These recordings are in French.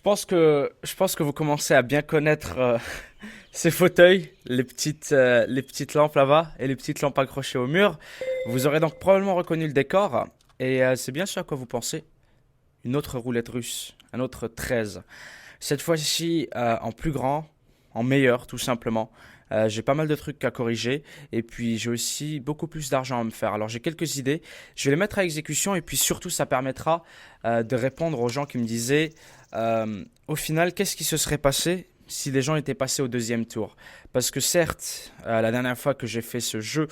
Je pense que vous commencez à bien connaître ces fauteuils, les petites lampes là-bas et les petites lampes accrochées au mur. Vous aurez donc probablement reconnu le décor. Et c'est bien ce à quoi vous pensez. Une autre roulette russe, un autre 13. Cette fois-ci en plus grand, en meilleur tout simplement. J'ai pas mal de trucs à corriger et puis j'ai aussi beaucoup plus d'argent à me faire. Alors j'ai quelques idées, je vais les mettre à exécution et puis surtout ça permettra de répondre aux gens qui me disaient au final qu'est-ce qui se serait passé si les gens étaient passés au deuxième tour. Parce que certes, la dernière fois que j'ai fait ce jeu,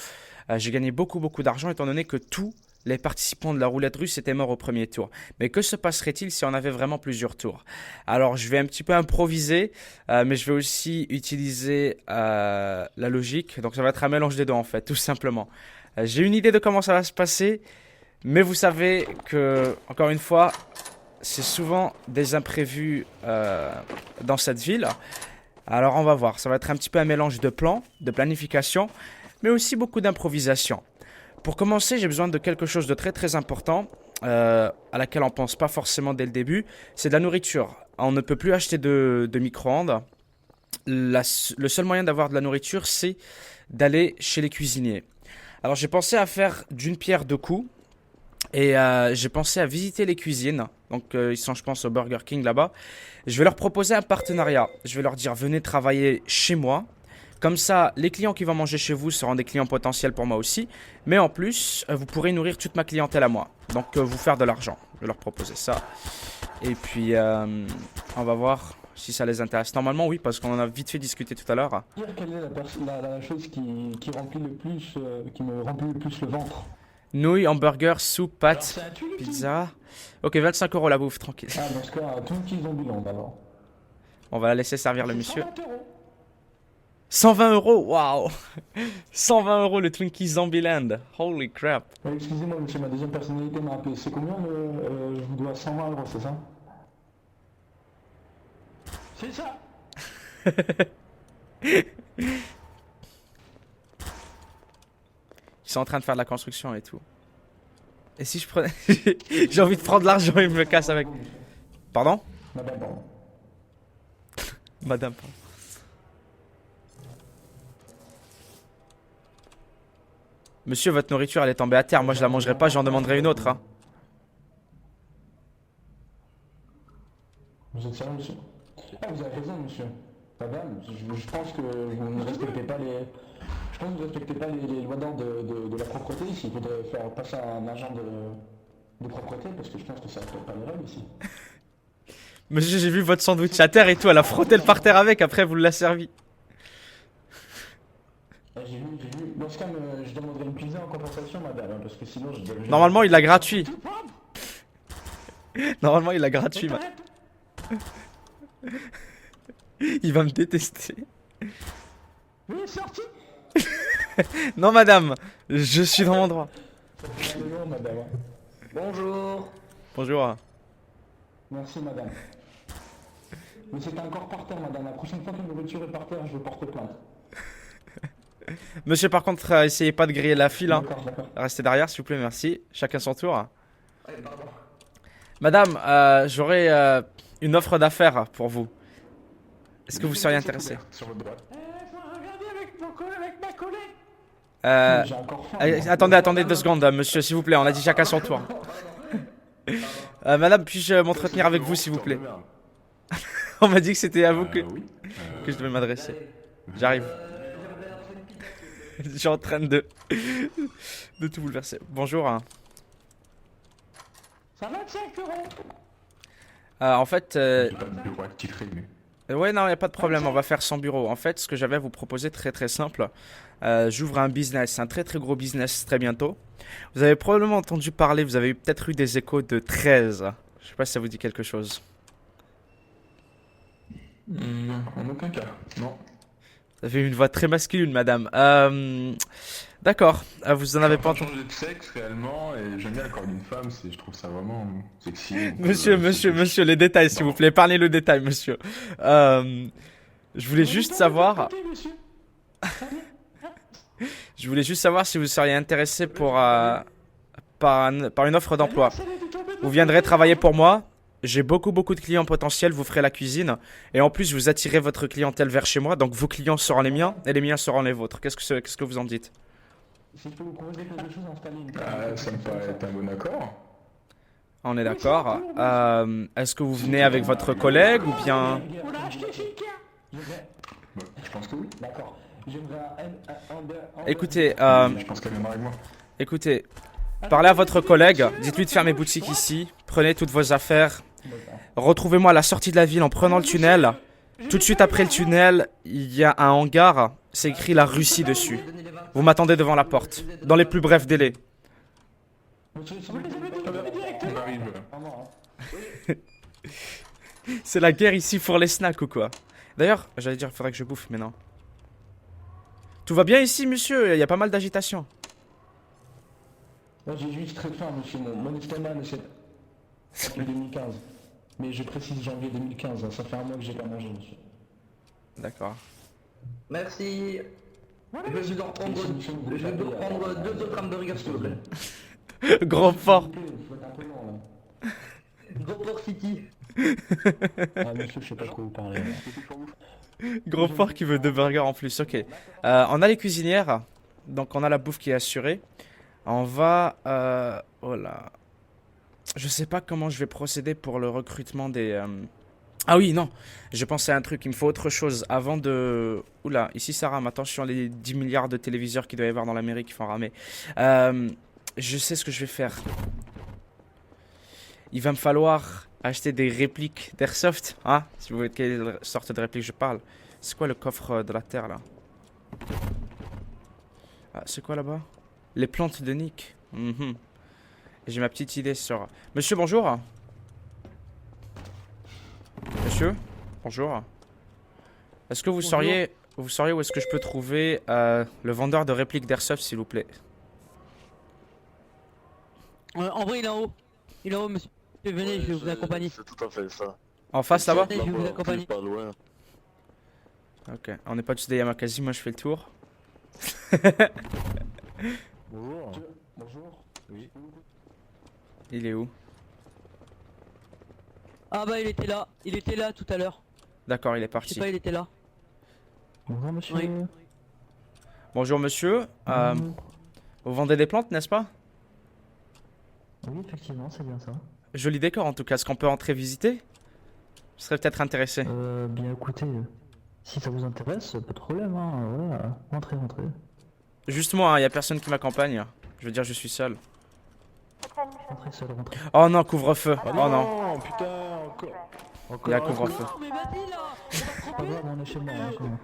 j'ai gagné beaucoup d'argent étant donné que tous les participants de la roulette russe étaient morts au premier tour. Mais que se passerait-il si on avait vraiment plusieurs tours? Alors, je vais un petit peu improviser, mais je vais aussi utiliser la logique. Donc, ça va être un mélange des deux, en fait, tout simplement. J'ai une idée de comment ça va se passer, mais vous savez que, encore une fois, c'est souvent des imprévus dans cette ville. Alors, on va voir. Ça va être un petit peu un mélange de plans, de planification, mais aussi beaucoup d'improvisation. Pour commencer, j'ai besoin de quelque chose de très important, à laquelle on pense pas forcément dès le début, c'est de la nourriture. On ne peut plus acheter de micro-ondes. Le seul moyen d'avoir de la nourriture, c'est d'aller chez les cuisiniers. Alors j'ai pensé à faire d'une pierre deux coups, et j'ai pensé à visiter les cuisines. Donc ils sont je pense au Burger King là-bas. Je vais leur proposer un partenariat. Je vais leur dire venez travailler chez moi. Comme ça, les clients qui vont manger chez vous seront des clients potentiels pour moi aussi. Mais en plus, vous pourrez nourrir toute ma clientèle à moi. Donc, vous faire de l'argent. Je vais leur proposer ça. Et puis, on va voir si ça les intéresse. Normalement, oui, parce qu'on en a vite fait discuter tout à l'heure. Dire quelle est la chose qui remplit le plus, qui me remplit le plus le ventre. Nouilles, hamburgers, soupe, Alors pâtes, c'est un tue qui. pizza. Ok, 25 € la bouffe, tranquille. Ah, dans ce cas, Twinkies Zombieland alors. On va laisser servir le C'est monsieur. 120 €. 120 €, waouh! 120 € le Twinkie Zombieland. Holy crap. Excusez-moi, monsieur, ma deuxième personnalité m'a appelé. C'est combien je vous dois 120 €, c'est ça? C'est ça. Ils sont en train de faire de la construction et tout. Et si je prenais... J'ai envie de prendre l'argent et me casse avec... Pardon? Madame, pardon. Madame, pardon. Monsieur, votre nourriture, elle est tombée à terre. Moi, je la mangerai pas, j'en demanderai une autre. Hein. Vous êtes sérieux, monsieur? Ah, vous avez raison, monsieur. Madame, je pense que vous ne respectez pas les... Je pense que vous ne respectez pas les lois d'ordre de la propreté ici. Il faudrait faire passer un agent de propreté parce que je pense que ça ne respecte pas les règles ici. Monsieur, j'ai vu votre sandwich à terre et tout. Elle a frotté le parterre avec, après, vous l'a servi. Ah, j'ai vu. Dans ce cas, je demanderai une pizza en compensation, madame, hein, parce que sinon je... Normalement, il l'a gratuit. Tout prendre. Normalement, il l'a gratuit. Et t'arrêtes. Il va me détester. Oui, sorti. Non, madame. Je suis dans mon droit. Bonjour, madame. Bonjour. Bonjour. Merci, madame. Mais c'était encore par terre, madame. La prochaine fois que une nourriture est par terre, je vais porter plainte. Monsieur, par contre, essayez pas de griller la file. Hein. D'accord. Restez derrière, s'il vous plaît, merci. Chacun son tour. Ouais, pardon. Madame, j'aurais une offre d'affaires pour vous. Est-ce que vous seriez intéressé? Sur votre droite. Faut regarder avec ma collègue. euh, J'ai encore faim. Attendez 2 secondes, monsieur, s'il vous plaît. On a dit chacun son tour. Madame, puis-je m'entretenir avec vous, s'il vous plaît? On m'a dit que c'était à vous Oui. que je devais m'adresser. J'arrive. Je suis en train de tout bouleverser. Bonjour. Hein. Ça 25 €. En fait, J'ai pas de bureau attitré, mais. ouais, non, il n'y a pas de problème. On va faire sans bureau. En fait, ce que j'avais à vous proposer, très simple. J'ouvre un business, un très gros business très bientôt. Vous avez probablement entendu parler, vous avez peut-être eu des échos de 13. Je sais pas si ça vous dit quelque chose. Non, en aucun cas. Non. Vous avez une voix très masculine, madame. D'accord. Vous en avez pas entendu. changer de sexe réellement et j'aime bien le corps d'une femme, je trouve ça vraiment sexy. donc, Monsieur, les détails, s'il vous plaît. Parlez le détail, monsieur. Je voulais juste savoir. Côté, monsieur. Je voulais juste savoir si vous seriez intéressé par une offre d'emploi. Ça, elle est tombée de Vous l'autre viendrez côté. travailler pour moi. j'ai beaucoup de clients potentiels, vous ferez la cuisine. Et en plus, vous attirez votre clientèle vers chez moi. Donc vos clients seront les miens et les miens seront les vôtres. Qu'est-ce que vous en dites? Si je peux vous proposer quelque chose, installer une Ah, ça me paraît être un bon accord. On est d'accord. Est-ce que vous venez avec votre collègue ou bien... On a acheté chez Ikea. Bah, je pense que oui. D'accord. J'aimerais un Écoutez, Je pense qu'elle viendra avec moi. écoutez, parlez à votre collègue, dites-lui de fermer boutique ici, prenez toutes vos affaires, retrouvez-moi à la sortie de la ville en prenant le tunnel. Tout de suite après le tunnel, il y a un hangar, c'est écrit la Russie dessus. Vous m'attendez devant la porte, dans les plus brefs délais. Monsieur, si Vous vous les avez voulez, donnés directement. On arrive. vraiment, hein. C'est la guerre ici pour les snacks ou quoi? D'ailleurs, j'allais dire, il faudrait que je bouffe, mais non. Tout va bien ici, monsieur? Il y a pas mal d'agitation. Moi, j'ai juste très faim, monsieur. Mon estomac ne s'est... Depuis 2015. Mais je précise janvier 2015, hein. Ça fait un mois que j'ai pas mangé, monsieur. D'accord. Merci. Je vais vous en prendre, je vais vous prendre 2 autres hamburgers s'il vous plaît. Gros fort. S'il vous plaît, faut être un peu lent, là. Gros Port City. Ah, monsieur, je sais pas de quoi vous parlez. Là. Gros fort qui veut 2 burgers en plus, ok. On a les cuisinières, donc on a la bouffe qui est assurée. On va... oh là... Je sais pas comment je vais procéder pour le recrutement des... Ah oui, non, j'ai pensé à un truc, il me faut autre chose avant de... Oula, ici ça rame, attention les 10 milliards de téléviseurs qu'il doit y avoir dans l'Amérique qui font ramer. Je sais ce que je vais faire. Il va me falloir acheter des répliques d'Airsoft, hein, si vous voyez de quelle sorte de réplique je parle. C'est quoi le coffre de la Terre là? Ah, c'est quoi là-bas? Les plantes de Nick. Mhm. J'ai ma petite idée sur... Monsieur, bonjour. Monsieur, bonjour. Est-ce que vous sauriez où est-ce que je peux trouver le vendeur de répliques d'Airsoft, s'il vous plaît? En vrai, il est en haut. Il est en haut, monsieur. Venez, je vais vous accompagner. C'est tout à fait ça. En face là-bas? Je vais vous Là-bas, accompagner. Pas loin. Ok, on n'est pas tous des Yamakasi, moi je fais le tour. Bonjour. Bonjour. Oui. Il est où? Ah bah, il était là tout à l'heure. D'accord, il est Je sais parti. pas, il était là. Bonjour, monsieur. Oui. Bonjour monsieur, vous vendez des plantes, n'est-ce pas? Oui, effectivement, c'est bien ça. Joli décor en tout cas, est-ce qu'on peut entrer visiter? Je serais peut-être intéressé. Bien écoutez, si ça vous intéresse, pas de problème, hein, voilà, rentrez, rentrez. Juste moi, il n'y a personne qui m'accompagne. Je veux dire, je suis seul. Rentrez seul, rentrez. Oh non, couvre-feu. Oh non, non, putain, encore. il y a couvre-feu. Non, mais vas-y là. On va Pas tromper. grave, on est chez moi, on est chez moi.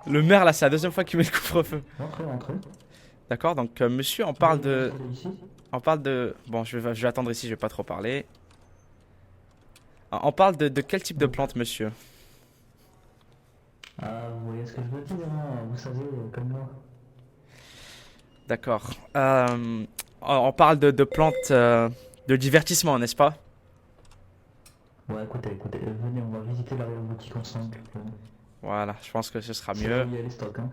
Le maire là, c'est la deuxième fois qu'il met le couvre-feu. Rentrez, rentrez. D'accord, donc monsieur, on parle de... Vous ici. On parle de... Bon, je vais attendre ici, je vais pas trop parler. On parle de quel type de plante, monsieur? Ah, vous voyez ce que je veux dire, hein, vous savez, comme moi. D'accord. On parle de plantes de divertissement, n'est-ce pas? Ouais, écoutez, venez, on va visiter la boutique ensemble. Voilà, je pense que ce sera C'est là mieux. où il y a les stocks, hein.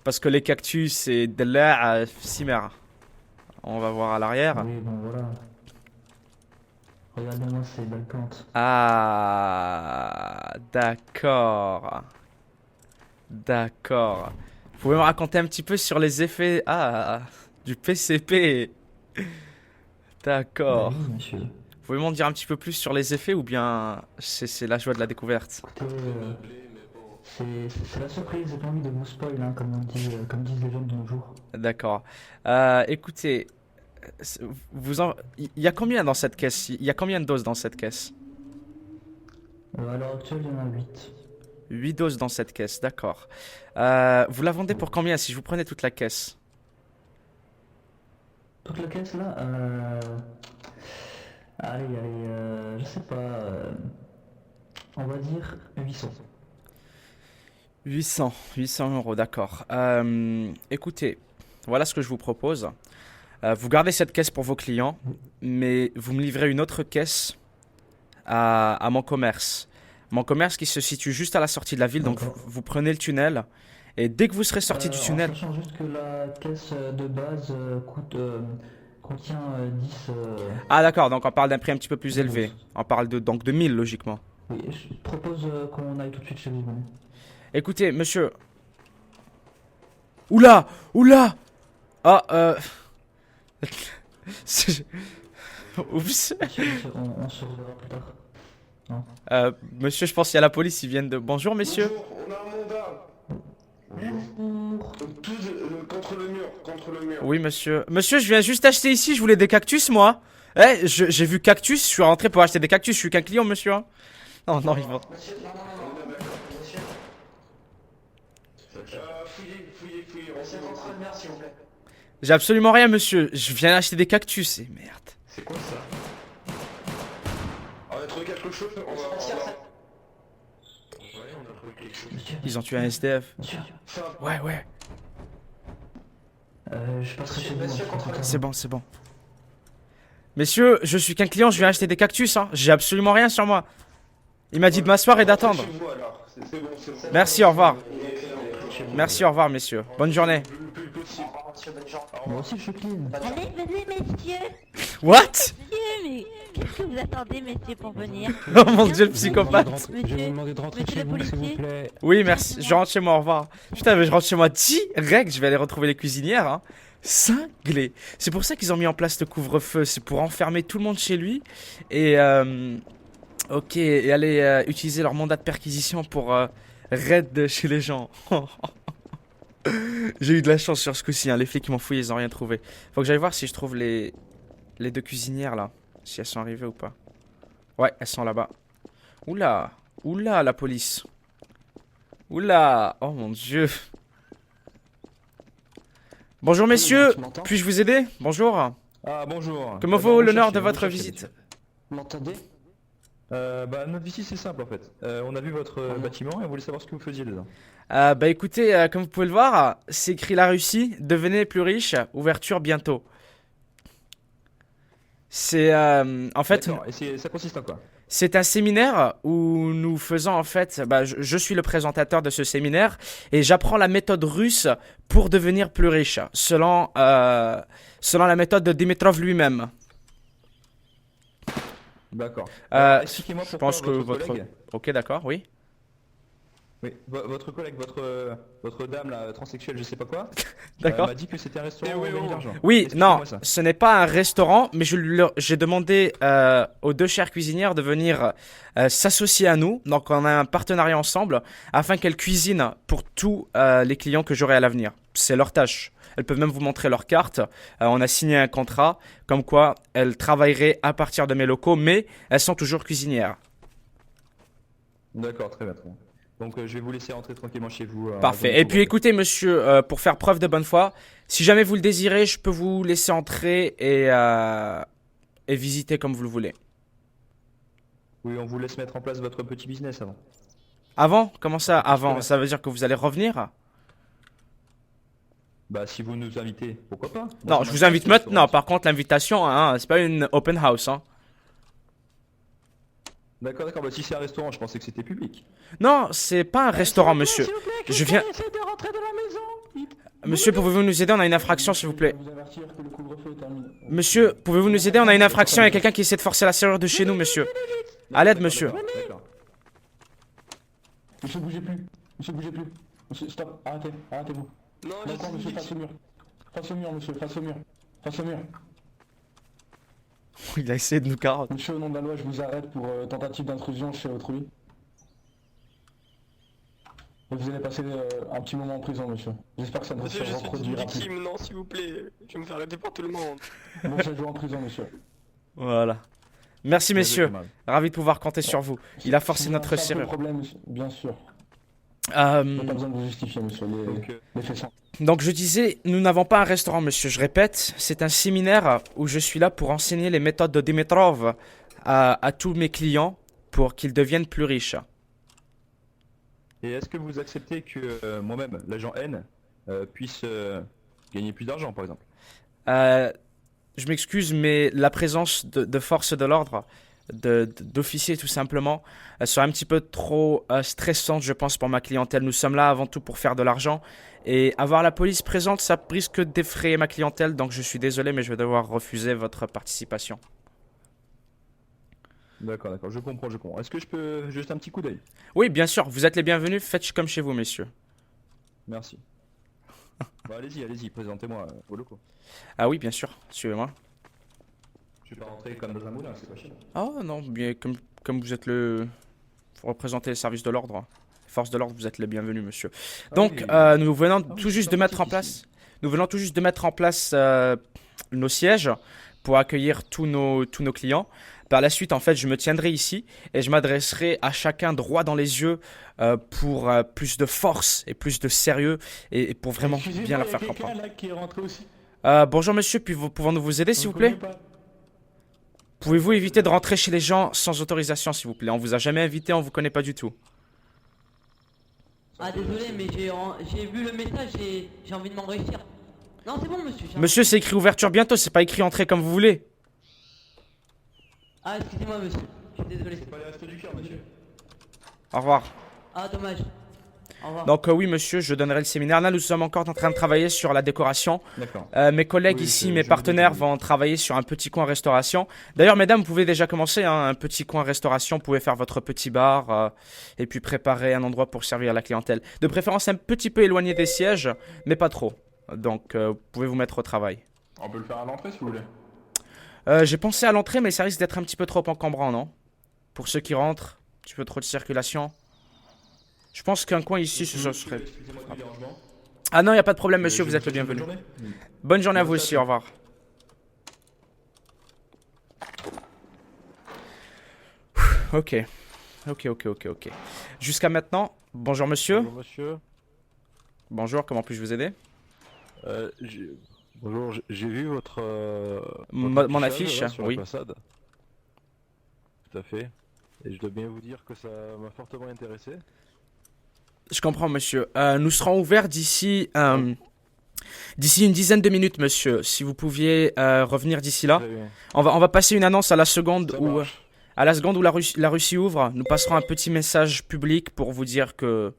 Parce que les cactus, c'est de l'air à cimer. On va voir à l'arrière. Oui, bon, voilà. Regardez-moi ces belles plantes. Ah, d'accord. D'accord. Vous pouvez me raconter un petit peu sur les effets du PCP? D'accord. Oui, monsieur. Vous pouvez m'en dire un petit peu plus sur les effets ou bien c'est la joie de la découverte? Écoutez, c'est la surprise, j'ai pas envie de vous spoil, hein, comme comme disent les gens de nos jours. D'accord. Écoutez, il y a combien dans cette caisse? Il y a combien de doses dans cette caisse? À l'heure actuelle, il y en a 8. 8 doses dans cette caisse, d'accord. Vous la vendez pour combien si je vous prenais toute la caisse? Toute la caisse là, allez, je sais pas, on va dire 800. 800 euros, d'accord. Écoutez, voilà ce que je vous propose. Vous gardez cette caisse pour vos clients, mais vous me livrez une autre caisse à mon commerce. Mon commerce qui se situe juste à la sortie de la ville, donc vous prenez le tunnel, et dès que vous serez sorti du tunnel... En sachant juste que la caisse de base contient 10. Ah d'accord, donc on parle d'un prix un petit peu plus élevé. On parle donc de 1000 logiquement. Oui, je propose qu'on aille tout de suite chez vous. Écoutez, monsieur. Oula! Oula! Ah, c'est- Oups. Monsieur, on se reverra plus tard. Monsieur, je pense qu'il y a la police, ils viennent de... Bonjour, messieurs. Bonjour, on a un mandat. Tous contre le mur, contre le mur. Oui, monsieur. Monsieur, je viens juste acheter ici, je voulais des cactus, moi. Eh, j'ai vu cactus, je suis rentré pour acheter des cactus, je suis qu'un client, monsieur. Hein. Non, non, ils vont... Monsieur, non, non, non, non, monsieur. Fouillez, Monsieur, contre le mur, s'il vous plaît. J'ai absolument rien, monsieur. Je viens acheter des cactus, et merde. C'est quoi ça? On a trouvé quelque chose, on va... Monsieur, Ouais, on a trouvé quelque chose. Monsieur, Ils ont tué un SDF. monsieur, Ouais, ouais. je passerai chez vous. Monsieur, contre le C'est bon, c'est bon. Messieurs, je suis qu'un client, je viens acheter des cactus, hein. J'ai absolument rien sur moi. Il m'a dit de m'asseoir et d'attendre. Chez vous, alors. C'est bon, c'est bon. Merci, au revoir. Chez vous. Merci, au revoir, messieurs. Bonne journée. Plus possible. Monsieur, bonne journée. Moi aussi, je suis clean. Allez, venez, messieurs. What? Messieurs, mais qu'est-ce que vous attendez, messieurs, pour venir? Oh mon dieu, le psychopathe. Monsieur, je vais vous demander de rentrer chez vous, s'il vous plaît. Oui, merci. Je rentre chez moi, au revoir. Putain, mais je rentre chez moi direct. Je vais aller retrouver les cuisinières. Hein. Cinglé. C'est pour ça qu'ils ont mis en place le couvre-feu. C'est pour enfermer tout le monde chez lui. Et, ok, et aller utiliser leur mandat de perquisition pour raid chez les gens. J'ai eu de la chance sur ce coup-ci. Hein. Les flics qui m'ont fouillé, ils ont rien trouvé. Faut que j'aille voir si je trouve les deux cuisinières là. Si elles sont arrivées ou pas. Ouais, elles sont là-bas. Oula. Oula, la police. Oula. Oh mon dieu. Bonjour messieurs. Puis-je vous aider? Bonjour. Ah, bonjour. Comment vaut l'honneur de votre visite? Vous m'entendez? Bah, notre visite, c'est simple en fait. On a vu votre bâtiment et on voulait savoir ce que vous faisiez dedans. Bah écoutez, comme vous pouvez le voir, c'est écrit la Russie, devenez plus riche, ouverture bientôt. C'est en fait, D'accord. Et ça consiste en quoi? c'est un séminaire où nous faisons en fait, bah, je suis le présentateur de ce séminaire et j'apprends la méthode russe pour devenir plus riche, selon la méthode de Dimitrov lui-même. D'accord. Expliquez-moi Je pourquoi pense que votre... collègue... Ok, d'accord, oui. Oui, votre collègue, votre dame là, transsexuelle, je sais pas quoi, D'accord. m'a dit que c'était un restaurant où on gagnait de l'argent. Oui, non, Expliquez-moi ça. ce n'est pas un restaurant, mais j'ai demandé aux deux chères cuisinières de venir s'associer à nous. Donc on a un partenariat ensemble afin qu'elles cuisinent pour tous les clients que j'aurai à l'avenir. C'est leur tâche. Elles peuvent même vous montrer leur carte. On a signé un contrat comme quoi elles travailleraient à partir de mes locaux, mais elles sont toujours cuisinières. D'accord, très bien. Donc je vais vous laisser rentrer tranquillement chez vous. Parfait. Et puis écoutez monsieur, pour faire preuve de bonne foi, si jamais vous le désirez, je peux vous laisser entrer et visiter comme vous le voulez. Oui, on vous laisse mettre en place votre petit business avant. Avant? Comment ça? Avant? Ça veut dire que vous allez revenir? Bah si vous nous invitez, pourquoi pas? Moi, Non, ça je vous m'intéresse, invite le maintenant. restaurant. Par contre, l'invitation, hein, c'est pas une open house. Hein. D'accord, bah si c'est un restaurant, je pensais que c'était public. Non, c'est pas un restaurant, monsieur. S'il vous plaît, Je viens... essaie de rentrer dans la maison. Monsieur, pouvez-vous nous aider? On a une infraction, s'il vous plaît. Vous avertir que le couvre-feu est terminé. Monsieur, pouvez-vous nous aider? On a une infraction. Il y a quelqu'un qui essaie de forcer la serrure de chez nous, monsieur. À l'aide, monsieur. D'accord. Monsieur, bougez plus. Monsieur, bougez plus. Monsieur, stop. Arrêtez. Arrêtez-vous. Non, D'accord, monsieur, face au mur. Face au mur, monsieur. Face au mur. Face au mur. Il a essayé de nous carotte. Monsieur, au nom de la loi, je vous arrête pour tentative d'intrusion chez autrui. Et vous allez passer un petit moment en prison, monsieur. J'espère que ça ne Monsieur, se je suis une reproduira plus. victime, non, s'il vous plaît. Je vais me faire arrêter par tout le monde. Bon, ça joue en prison, monsieur. Voilà. Merci, messieurs. Ravi de pouvoir compter sur vous. Il a forcé Si vous notre avez un peu de serrure. problème, monsieur, bien sûr. Il n'y a pas besoin de vous justifier, monsieur. Les faits sont... Donc je disais, nous n'avons pas un restaurant, monsieur. Je répète, c'est un séminaire où je suis là pour enseigner les méthodes de Dimitrov à tous mes clients pour qu'ils deviennent plus riches. Et est-ce que vous acceptez que moi-même, l'agent N, puisse gagner plus d'argent, par exemple? Je m'excuse, mais la présence de forces de l'ordre d'officier tout simplement serait un petit peu trop stressante, je pense, pour ma clientèle. Nous sommes là avant tout pour faire de l'argent et avoir la police présente, ça risque d'effrayer ma clientèle. Donc je suis désolé, mais je vais devoir refuser votre participation. D'accord, d'accord, je comprends, je comprends. Est-ce que je peux juste un petit coup d'œil? Oui, bien sûr, vous êtes les bienvenus. Faites comme chez vous, messieurs. Merci. Bah allez-y, allez-y, présentez-moi vos locaux. Ah oui, bien sûr. Suivez-moi. Je vais pas rentrer comme dans un moulin, c'est pas cher. Oh non, bien comme vous êtes le... Vous représentez les services de l'ordre. Force de l'ordre, vous êtes les bienvenus, monsieur. Donc, nous venons tout juste de mettre en place... Nous venons tout juste de mettre en place nos sièges pour accueillir tous nos clients. Par la suite, en fait, je me tiendrai ici et je m'adresserai à chacun droit dans les yeux pour plus de force et plus de sérieux et pour vraiment bien leur faire comprendre. Là qui est rentré aussi. Bonjour monsieur, pouvons-nous vous aider s'il vous plaît? Pas. Pouvez-vous éviter de rentrer chez les gens sans autorisation s'il vous plaît? On vous a jamais invité, on vous connaît pas du tout. Ah désolé mais j'ai vu le message et j'ai envie de m'enrichir. Non c'est bon monsieur. Monsieur, c'est écrit ouverture bientôt, c'est pas écrit entrée comme vous voulez. Ah excusez-moi monsieur, je suis désolé. C'est pas les restos du cœur, monsieur. Au revoir. Ah dommage. Au revoir. Donc oui monsieur, je donnerai le séminaire. Là nous sommes encore en train de travailler sur la décoration. D'accord. Mes collègues Oui, ici, je mes me partenaires doute. vont travailler sur un petit coin restauration. D'ailleurs mesdames, vous pouvez déjà commencer, hein, un petit coin restauration. Vous pouvez faire votre petit bar et puis préparer un endroit pour servir la clientèle. De préférence un petit peu éloigné des sièges, mais pas trop. Donc vous pouvez vous mettre au travail. On peut le faire à l'entrée si vous voulez. J'ai pensé à l'entrée, mais ça risque d'être un petit peu trop encombrant, non? Pour ceux qui rentrent, un petit peu trop de circulation. Je pense qu'un coin ici, ce serait... Excusez-moi du dérangement. Ah non, il n'y a pas de problème, monsieur, Je vous vous êtes le souhaite une bienvenu. bonne journée. Bonne journée à vous Merci aussi, à au revoir. Ok. Ok. Jusqu'à maintenant, bonjour monsieur. Bonjour monsieur. Bonjour, comment puis-je vous aider? Bonjour, j'ai vu votre, Mon affichage, affiche, là, sur oui. la façade. Tout à fait. Et je dois bien vous dire que ça m'a fortement intéressé. Je comprends, monsieur. Nous serons ouverts d'ici une dizaine de minutes, monsieur. Si vous pouviez revenir d'ici là. Très bien. On va passer une annonce à la seconde Ça où... marche. À la seconde où la Russie ouvre, nous passerons un petit message public pour vous dire que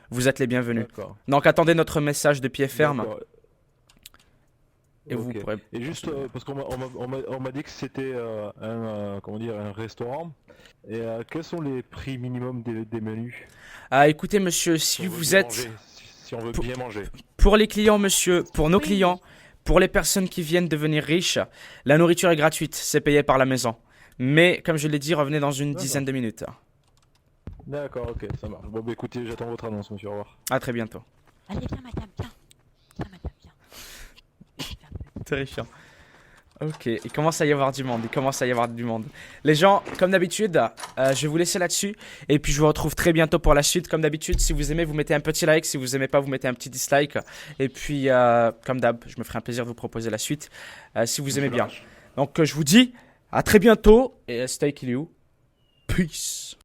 vous êtes les bienvenus. D'accord. Donc attendez notre message de pied ferme D'accord. et vous Ok. pourrez... Et juste parce qu'on m'a dit que c'était comment dire, un restaurant. Et quels sont les prix minimum des menus? Ah, écoutez monsieur, si on veut vous bien êtes... manger, si on veut Pour- bien manger. Pour les clients monsieur, pour nos Oui. clients, pour les personnes qui viennent devenir riches, la nourriture est gratuite, c'est payé par la maison. Mais comme je l'ai dit, revenez dans une D'accord. dizaine de minutes. D'accord, ok, ça marche. Bon bah écoutez, j'attends votre annonce monsieur, au revoir. À très bientôt. Allez, viens, madame, viens. Viens, madame, viens. Terrifiant. Ok, il commence à y avoir du monde, Les gens, comme d'habitude, je vais vous laisser là-dessus. Et puis je vous retrouve très bientôt pour la suite. Comme d'habitude, si vous aimez, vous mettez un petit like. Si vous aimez pas, vous mettez un petit dislike. Et puis, comme d'hab, je me ferai un plaisir de vous proposer la suite. Si vous aimez bien. Donc je vous dis à très bientôt. Et stay kill you. Peace.